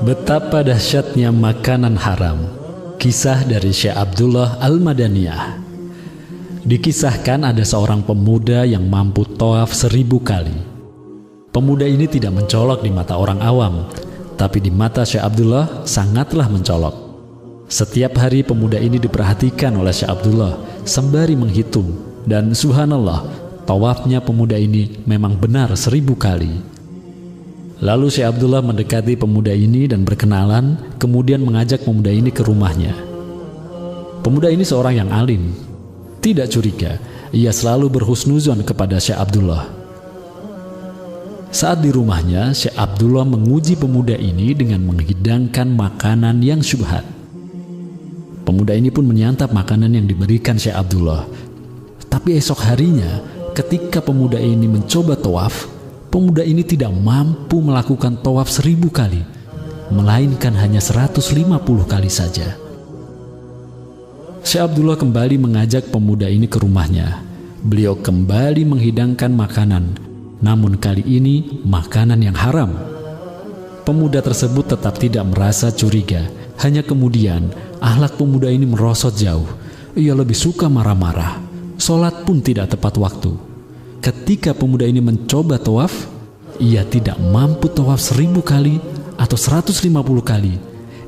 Betapa dahsyatnya makanan haram. Kisah dari Syekh Abdullah Al-Madaniyah. Dikisahkan ada seorang pemuda yang mampu tawaf 1000 kali. Pemuda ini tidak mencolok di mata orang awam, tapi di mata Syekh Abdullah sangatlah mencolok. Setiap hari pemuda ini diperhatikan oleh Syekh Abdullah sembari menghitung, dan subhanallah, tawafnya pemuda ini memang benar 1000 kali. Lalu Syekh Abdullah mendekati pemuda ini dan berkenalan, kemudian mengajak pemuda ini ke rumahnya. Pemuda ini seorang yang alim. Tidak curiga, ia selalu berhusnuzon kepada Syekh Abdullah. Saat di rumahnya, Syekh Abdullah menguji pemuda ini dengan menghidangkan makanan yang syubhat. Pemuda ini pun menyantap makanan yang diberikan Syekh Abdullah. Tapi esok harinya, ketika pemuda ini mencoba tawaf, pemuda ini tidak mampu melakukan tawaf 1000 kali, melainkan hanya 150 kali saja. Syekh Abdullah kembali mengajak pemuda ini ke rumahnya. Beliau kembali menghidangkan makanan, namun kali ini makanan yang haram. Pemuda tersebut tetap tidak merasa curiga, hanya kemudian akhlak pemuda ini merosot jauh. Ia lebih suka marah-marah, sholat pun tidak tepat waktu. Ketika pemuda ini mencoba tawaf, ia tidak mampu tawaf 1000 kali atau 150 kali.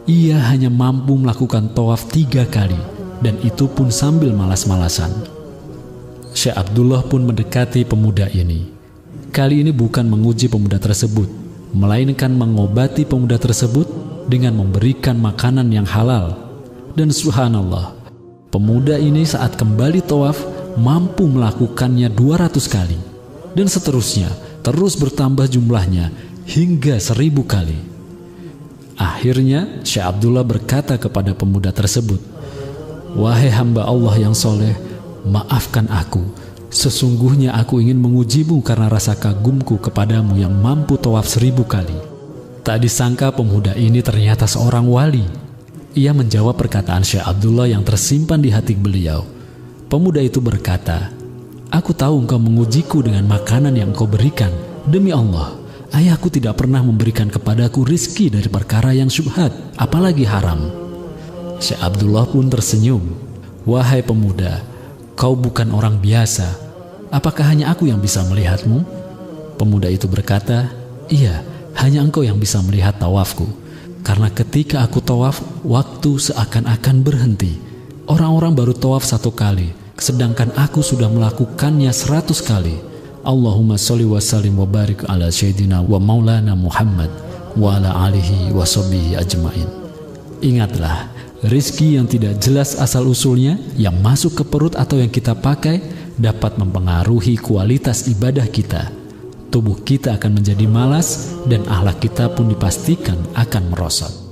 Ia hanya mampu melakukan tawaf 3 kali, dan itu pun sambil malas-malasan. Syekh Abdullah pun mendekati pemuda ini. Kali ini bukan menguji pemuda tersebut, melainkan mengobati pemuda tersebut dengan memberikan makanan yang halal. Dan subhanallah, pemuda ini saat kembali tawaf mampu melakukannya 200 kali, dan seterusnya, terus bertambah jumlahnya hingga 1000 kali. Akhirnya Syekh Abdullah berkata kepada pemuda tersebut, "Wahai hamba Allah yang soleh, maafkan aku. Sesungguhnya aku ingin mengujimu karena rasa kagumku kepadamu yang mampu tawaf 1000 kali." Tak disangka pemuda ini ternyata seorang wali. Ia menjawab perkataan Syekh Abdullah yang tersimpan di hati beliau. Pemuda itu berkata, "Aku tahu engkau mengujiku dengan makanan yang engkau berikan. Demi Allah, ayahku tidak pernah memberikan kepadaku rizki dari perkara yang syubhat, apalagi haram." Syekh Abdullah pun tersenyum. "Wahai pemuda, kau bukan orang biasa. Apakah hanya aku yang bisa melihatmu?" Pemuda itu berkata, "Iya, hanya engkau yang bisa melihat tawafku. Karena ketika aku tawaf, waktu seakan-akan berhenti. Orang-orang baru tawaf 1 kali, sedangkan aku sudah melakukannya 100 kali. Allahumma sholli wa sallim wa barik ala sayyidina wa maulana Muhammad wa ala alihi wa sahbihi ajmain." Ingatlah, rizki yang tidak jelas asal-usulnya, yang masuk ke perut atau yang kita pakai, dapat mempengaruhi kualitas ibadah kita. Tubuh kita akan menjadi malas, dan akhlak kita pun dipastikan akan merosot.